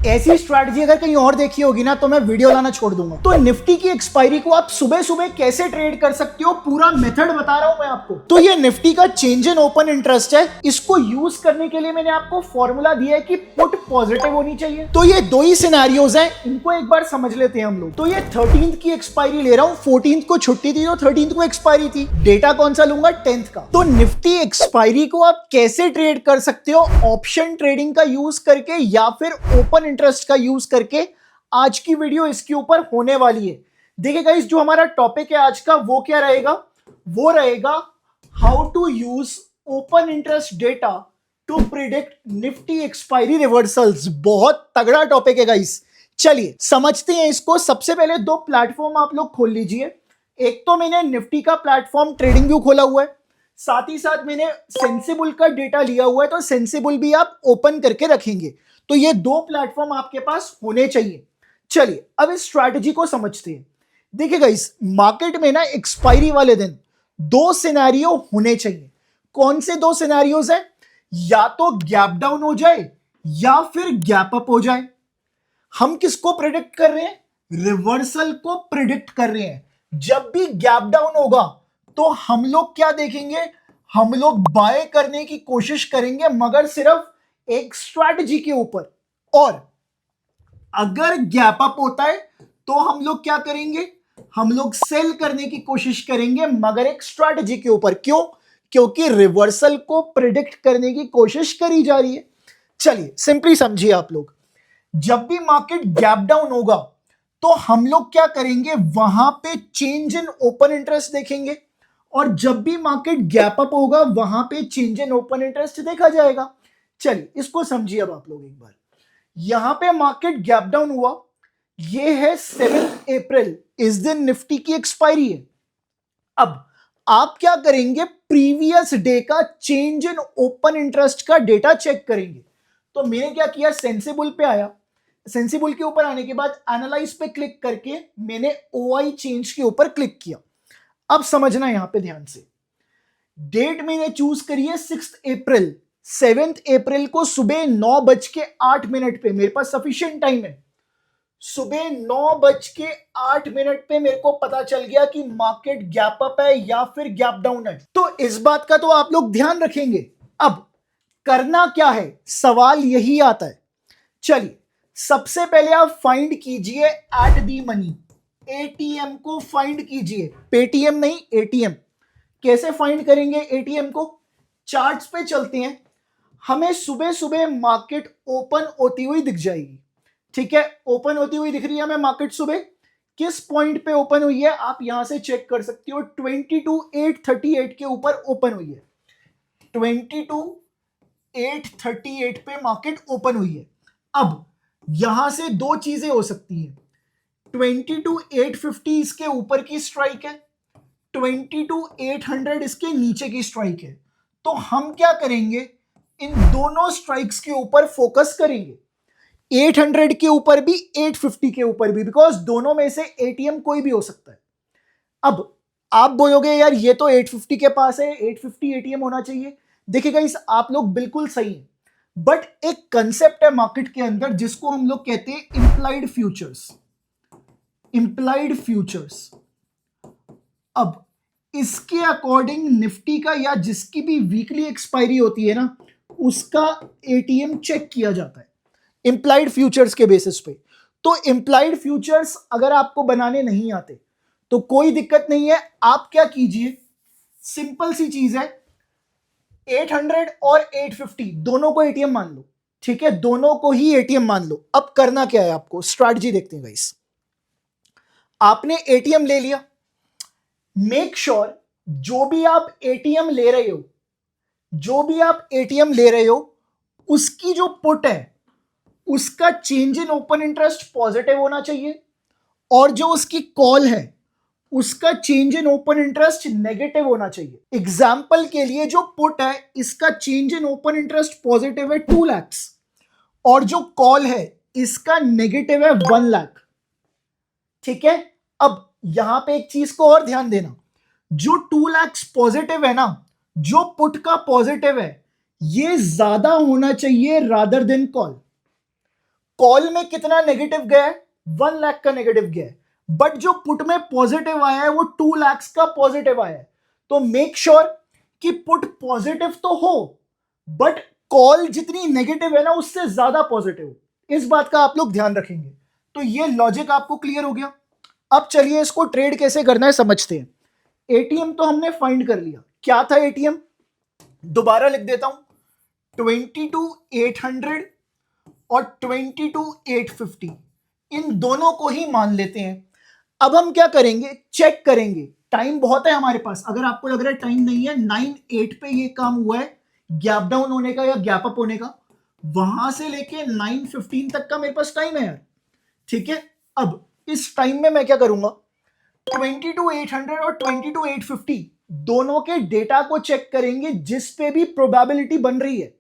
ऐसी स्ट्रैटेजी अगर कहीं और देखी होगी ना तो मैं वीडियो लाना छोड़ दूंगा। तो निफ्टी की एक्सपायरी को आप सुबह सुबह कैसे ट्रेड कर सकते हो, पूरा मेथड बता रहा हूं मैं आपको। तो ये निफ्टी का चेंज इन ओपन इंटरेस्ट है। इसको यूज करने के लिए मैंने आपको फॉर्मूला दिया है कि पुट पॉजिटिव होनी चाहिए। तो ये दो ही सिनेरियोज हैं, इनको एक बार समझ लेते हैं हम लोग। तो ये 13th की एक्सपायरी ले रहा हूं, 14th को छुट्टी थी तो 13th को एक्सपायरी थी। डेटा कौन सा लूंगा, 10th का। तो निफ्टी एक्सपायरी को आप कैसे ट्रेड कर सकते हो, ऑप्शन ट्रेडिंग का यूज करके या फिर ओपन इंटरेस्ट का यूज करके। आज की वीडियो इसके ऊपर होने वाली है। देखिए गाइस, जो हमारा टॉपिक है आज का वो क्या रहेगा, वो रहेगा how to use open interest data to predict Nifty expiry reversals. बहुत तगड़ा टॉपिक है गाइस, चलिए समझते हैं इसको। सबसे पहले दो प्लेटफॉर्म आप लोग खोल लीजिए। एक तो मैंने निफ्टी का प्लेटफॉर्म ट्रेडिंग व्यू खोला हुआ है, साथ ही साथ मैंने सेंसिबल का डेटा लिया हुआ है, तो सेंसिबल भी आप ओपन करके रखेंगे। तो ये दो प्लेटफॉर्म आपके पास होने चाहिए। चलिए अब इस स्ट्रैटेजी को समझते हैं। देखिए गाइस, मार्केट में ना एक्सपायरी वाले दिन दो सिनेरियो होने चाहिए। कौन से दो सिनेरियोज हैं, या तो गैप डाउन हो जाए या फिर गैप अप हो जाए। हम किसको प्रिडिक्ट कर रहे हैं, रिवर्सल को प्रिडिक्ट कर रहे हैं। जब भी गैप डाउन होगा तो हम लोग क्या देखेंगे, हम लोग बाय करने की कोशिश करेंगे, मगर सिर्फ एक स्ट्रैटेजी के ऊपर। और अगर गैप अप होता है तो हम लोग क्या करेंगे, हम लोग सेल करने की कोशिश करेंगे, मगर एक स्ट्रैटेजी के ऊपर। क्यों, क्योंकि रिवर्सल को प्रिडिक्ट करने की कोशिश करी जा रही है। चलिए सिंपली समझिए आप लोग, जब भी मार्केट गैप डाउन होगा तो हम लोग क्या करेंगे, वहां पे चेंज इन ओपन इंटरेस्ट देखेंगे, और जब भी मार्केट गैप अप होगा वहां पे चेंज इन ओपन इंटरेस्ट देखा जाएगा। चलिए इसको समझिए अब आप लोग एक बार। यहां पे मार्केट गैप डाउन हुआ, ये है 7 अप्रैल, इस दिन निफ्टी की एक्सपायरी है। अब आप क्या करेंगे, प्रीवियस डे का चेंज इन ओपन इंटरेस्ट का डेटा चेक करेंगे। तो मैंने क्या किया, सेंसिबल पे आया, सेंसिबल के ऊपर आने के बाद एनालाइज पे क्लिक करके मैंने ओआई चेंज के ऊपर क्लिक किया। अब समझना यहां पे ध्यान से, डेट मैंने चूज करी है 6 अप्रैल। 7 अप्रैल को सुबह 9:08 पे मेरे पास सफिशिएंट टाइम है। सुबह 9:08 पे मेरे को पता चल गया कि मार्केट गैप अप है या फिर गैप डाउन है। तो इस बात का तो आप लोग ध्यान रखेंगे। अब करना क्या है, सवाल यही आता है। चलिए सबसे पहले आप फाइंड कीजिए एट दी मनी, एटीएम को फाइंड कीजिए, पेटीएम नहीं एटीएम। कैसे फाइंड करेंगे एटीएम को, चार्ट्स पे चलते हैं। हमें सुबह सुबह मार्केट ओपन होती हुई दिख जाएगी, ठीक है, ओपन होती हुई दिख रही है हमें मार्केट। सुबह किस पॉइंट पे ओपन हुई है आप यहां से चेक कर सकते हो, 22,838 के ऊपर ओपन हुई है। 22,838 पे मार्केट ओपन हुई है। अब यहां से दो चीजें हो सकती हैं, 22,850 इसके ऊपर की स्ट्राइक है, 22,800 इसके नीचे की स्ट्राइक है। तो हम क्या करेंगे, इन दोनों स्ट्राइक्स के ऊपर फोकस करेंगे, 800 के ऊपर भी 850 के ऊपर भी, बिकॉज दोनों में से एटीएम कोई भी हो सकता है। अब आप बोलोगे यार ये तो 850 के पास है, 850 एटीएम होना चाहिए। देखिएगा इस आप लोग बिल्कुल सही है, बट एक कंसेप्ट है मार्केट के अंदर जिसको हम लोग कहते हैं इंप्लाइड फ्यूचर्स। इंप्लाइड फ्यूचर्स, अब इसके अकॉर्डिंग निफ्टी का या जिसकी भी वीकली एक्सपायरी होती है ना, उसका एटीएम चेक किया जाता है इंप्लाइड फ्यूचर्स के बेसिस पे। तो इंप्लाइड फ्यूचर्स अगर आपको बनाने नहीं आते तो कोई दिक्कत नहीं है, आप क्या कीजिए, सिंपल सी चीज है, 800 और 850 दोनों को एटीएम मान लो, ठीक है, दोनों को ही एटीएम मान लो। अब करना क्या है आपको, स्ट्रैटेजी देखते हैं गाइस। आपने एटीएम ले लिया, मेक श्योर जो भी आप एटीएम ले रहे हो, जो भी आप एटीएम ले रहे हो उसकी जो पुट है उसका change in open interest positive होना चाहिए, और जो उसकी कॉल है उसका change in open interest negative होना चाहिए। एग्जाम्पल के लिए जो पुट है इसका change in open interest positive है 2 लाख, और जो कॉल है इसका नेगेटिव है 1 लाख, ठीक है। अब यहां पे एक चीज को और ध्यान देना, जो 2 लाख पॉजिटिव है ना, जो पुट का पॉजिटिव है ये ज्यादा होना चाहिए रादर देन कॉल। कॉल में कितना नेगेटिव गया है? 1 लाख का नेगेटिव गया है, बट जो पुट में पॉजिटिव आया है वो 2 लाख का पॉजिटिव आया है। तो मेक श्योर कि पुट पॉजिटिव तो हो, बट कॉल जितनी नेगेटिव है ना उससे ज्यादा पॉजिटिव हो। इस बात का आप लोग ध्यान रखेंगे। तो ये लॉजिक आपको क्लियर हो गया। अब चलिए इसको ट्रेड कैसे करना है समझते हैं। एटीएम तो हमने फाइंड कर लिया, क्या था एटीएम? दोबारा लिख देता हूं, 22,800 और 22,850, इन दोनों को ही मान लेते हैं। अब हम क्या करेंगे, चेक करेंगे। टाइम बहुत है हमारे पास, अगर आपको लग रहा है टाइम नहीं है, 9-8 पे ये काम हुआ है गैप डाउन होने का या गैप अप होने का, वहां से लेके 9:15 तक का मेरे पास टाइम है यार। ठीक है, अब इस टाइम में मैं क्या करूंगा, 22,800 और 22,850 दोनों के डेटा को चेक करेंगे। जिस पे भी प्रोबेबिलिटी बन रही है,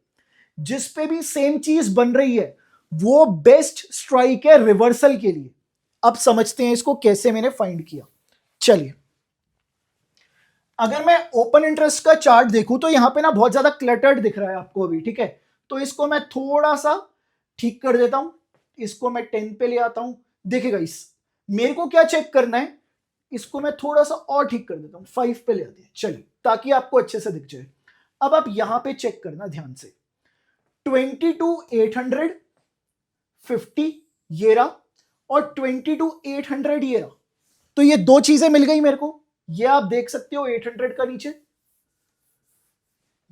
जिस पे भी सेम चीज बन रही है, वो बेस्ट स्ट्राइक है रिवर्सल के लिए। अब समझते हैं इसको कैसे मैंने फाइंड किया। चलिए, अगर मैं ओपन इंटरेस्ट का चार्ट देखूं तो यहां पे ना बहुत ज्यादा क्लटर्ड दिख रहा है आपको अभी। ठीक है, तो इसको मैं थोड़ा सा ठीक कर देता हूं, इसको मैं 10 पे ले आता हूं। देखिएगा इस मेरे को क्या चेक करना है, इसको मैं थोड़ा सा और ठीक कर देता हूं, 5 पे ले आते हैं। चलिए, ताकि आपको अच्छे से दिख जाए। अब आप यहां पे चेक करना ध्यान से, 22,850 ये रहा और 22,800 ये रहा। तो ये दो चीजें मिल गई मेरे को। ये आप देख सकते हो 800 का नीचे,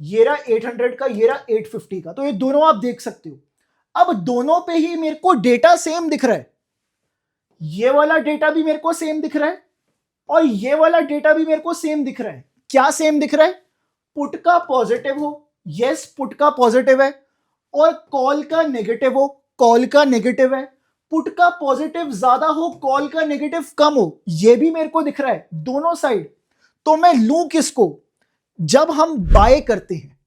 ये रहा 800 का, ये रहा 850 का। तो ये दोनों आप देख सकते हो। अब दोनों पे ही मेरे को डेटा सेम दिख रहा है। ये वाला डेटा भी मेरे को सेम दिख रहा है और ये वाला डेटा भी मेरे को सेम दिख रहा है। क्या सेम दिख रहा है? पुट का पॉजिटिव हो, यस पुट का पॉजिटिव है, और कॉल का नेगेटिव हो, कॉल का नेगेटिव है। पुट का पॉजिटिव ज्यादा हो, कॉल का नेगेटिव कम हो, यह भी मेरे को दिख रहा है दोनों साइड। तो मैं लूं किसको? जब हम बाय करते हैं,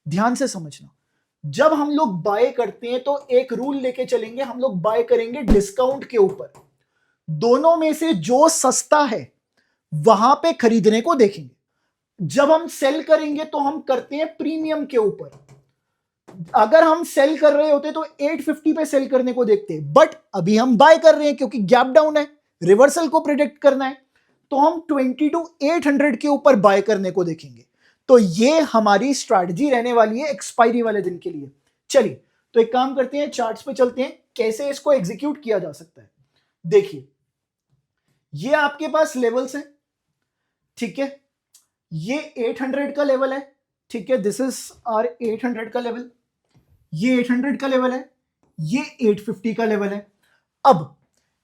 ध्यान से समझना, जब हम लोग बाय करते हैं तो एक रूल लेके चलेंगे, हम लोग बाय करेंगे डिस्काउंट के ऊपर। दोनों में से जो सस्ता है वहां पे खरीदने को देखेंगे। जब हम सेल करेंगे तो हम करते हैं प्रीमियम के ऊपर। अगर हम सेल कर रहे होते तो 850 पे सेल करने को देखते हैं, बट अभी हम बाय कर रहे हैं क्योंकि गैप डाउन है, रिवर्सल को प्रिडिक्ट करना है, तो हम 22,800 के ऊपर बाय करने को देखेंगे। तो ये हमारी स्ट्रैटेजी रहने वाली है एक्सपायरी वाले दिन के लिए। चलिए, तो एक काम करते हैं, चार्ट्स पे चलते हैं, कैसे इसको एग्जीक्यूट किया जा सकता है। देखिए, ये आपके पास लेवल्स हैं, ठीक है, ये 800 का लेवल है, ठीक है, दिस इज आर 800 का लेवल, ये 800 का लेवल है, ये 850 का लेवल है। अब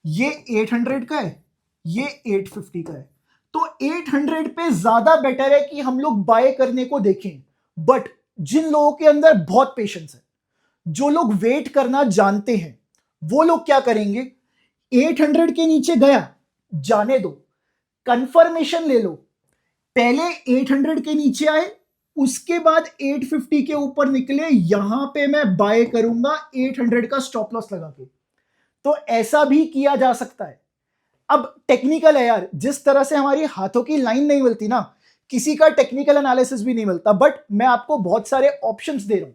ये 800 का है, ये 850 का है, तो 800 पे ज्यादा बेटर है कि हम लोग बाय करने को देखें। बट जिन लोगों के अंदर बहुत पेशेंस है, जो लोग वेट करना जानते हैं, वो लोग क्या करेंगे, 800 के नीचे गया, जाने दो, कंफर्मेशन ले लो। पहले 800 के नीचे आए, उसके बाद 850 के ऊपर निकले, यहां पे मैं बाय करूंगा 800 का स्टॉप लॉस लगा के। तो ऐसा भी किया जा सकता है। अब टेक्निकल है यार, जिस तरह से हमारी हाथों की लाइन नहीं मिलती ना, किसी का टेक्निकल एनालिसिस भी नहीं मिलता, बट मैं आपको बहुत सारे ऑप्शंस दे रहा हूं।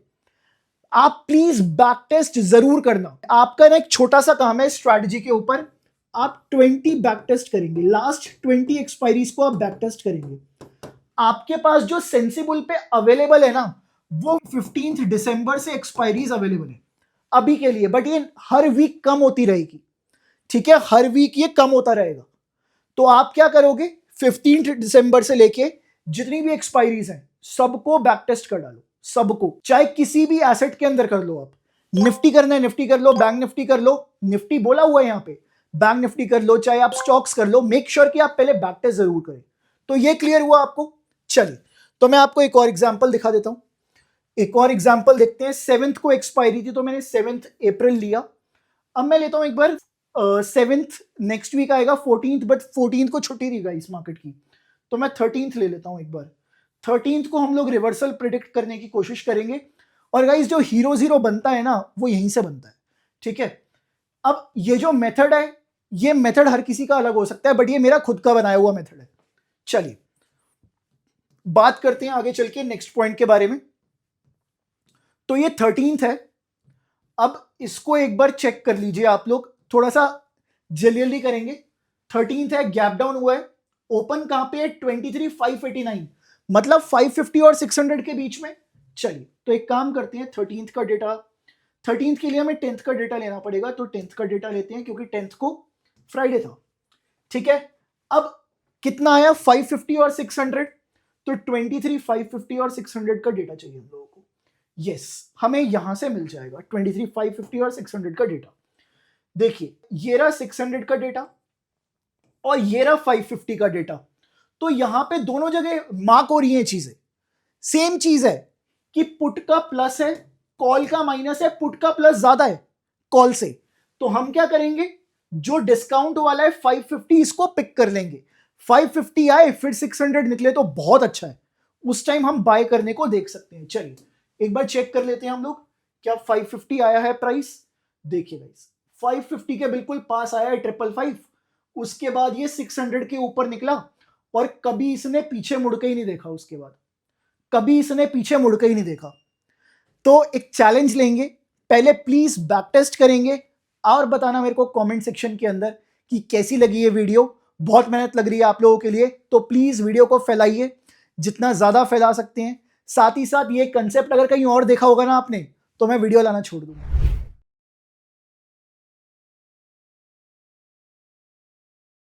आप प्लीज बैक टेस्ट जरूर करना। आपका ना एक छोटा सा काम है स्ट्रैटेजी के ऊपर, आप 20 बैक टेस्ट करेंगे, लास्ट 20 एक्सपायरीज को आप बैक टेस्ट करेंगे। आपके पास जो सेंसिबल पे अवेलेबल है ना, वो 15 दिसंबर से एक्सपायरीज अवेलेबल है अभी के लिए, बट ये हर वीक कम होती रहेगी, ठीक है, हर वीक ये कम होता रहेगा। तो आप क्या करोगे, 15 दिसंबर से लेके जितनी भी एक्सपायरीज हैं सबको बैक टेस्ट कर डालो, सबको, चाहे किसी भी एसेट के अंदर कर लो। आप निफ्टी करना है निफ्टी कर लो, बैंक निफ्टी कर लो, निफ्टी बोला हुआ है यहां पे, बैंक निफ्टी कर लो, चाहे आप स्टॉक्स कर लो, मेक श्योर कि आप पहले बैक टेस्ट जरूर करें। तो ये क्लियर हुआ आपको? चलिए, तो मैं आपको एक और एग्जांपल दिखा देता हूं। एक और एग्जांपल देखते हैं। 7th को एक्सपायरी थी तो मैंने 7th अप्रैल लिया। अब मैं लेता हूं एक बार 7th, नेक्स्ट वीक आएगा 14th, बट 14th को छुट्टी दी गई इस मार्केट की, तो मैं 13th ले लेता हूं एक बार। 13th को हम लोग रिवर्सल प्रिडिक्ट करने की कोशिश करेंगे। और गाइस, जो हीरो जीरो बनता है ना, वो यहीं से बनता है, ठीक है। अब ये जो मेथड है, ये मेथड हर किसी का अलग हो सकता है, बट ये मेरा खुद का बनाया हुआ मेथड है। चलिए, बात करते हैं आगे चल के नेक्स्ट पॉइंट के बारे में। तो ये 13th है। अब इसको एक बार चेक कर लीजिए आप लोग, थोड़ा सा जल्दी करेंगे। 13th है, गैप डाउन हुआ है, ओपन कहां पे है 23,589, मतलब 550 और 600 के बीच में। चलिए तो एक काम करते हैं, 13th का डेटा, 13th के लिए हमें 10th का डेटा लेना पड़ेगा, तो 10th का डेटा लेते हैं क्योंकि 10th को फ्राइडे था। ठीक है, अब कितना आया 550 और 600, तो 23,550 और 600 का डेटा चाहिए हम लोगों को। यस, हमें यहां से मिल जाएगा 23,550 और 600 का डेटा। देखिए ये रहा 600 का डेटा और ये रहा 550 का डेटा, तो यहां पे दोनों जगह मार्क हो रही हैं चीजें, सेम चीज है कि पुट का प्लस है, कॉल का माइनस है, पुट का प्लस ज्यादा है कॉल से। तो हम क्या करेंगे, जो डिस्काउंट वाला है 550 इसको पिक कर लेंगे, 550 आए फिर 600 निकले तो बहुत अच्छा है, उस टाइम हम बाय करने को देख सकते हैं। चलिए एक बार चेक कर लेते हैं हम लोग, क्या 550 आया है प्राइस। देखिए गाइस 550 के बिल्कुल पास आया है 555, उसके बाद ये 600 के ऊपर निकला और कभी इसने पीछे मुड़ के ही नहीं देखा, उसके बाद कभी इसने पीछे मुड़ के ही नहीं देखा। तो एक चैलेंज लेंगे, पहले प्लीज बैक टेस्ट करेंगे और बताना मेरे को कमेंट सेक्शन के अंदर कि कैसी लगी ये वीडियो। बहुत मेहनत लग रही है आप लोगों के लिए, तो प्लीज वीडियो को फैलाइए जितना ज्यादा फैला सकते हैं। साथ ही साथ ये कंसेप्ट अगर कहीं और देखा होगा ना आपने, तो मैं वीडियो लाना छोड़ दूंगा।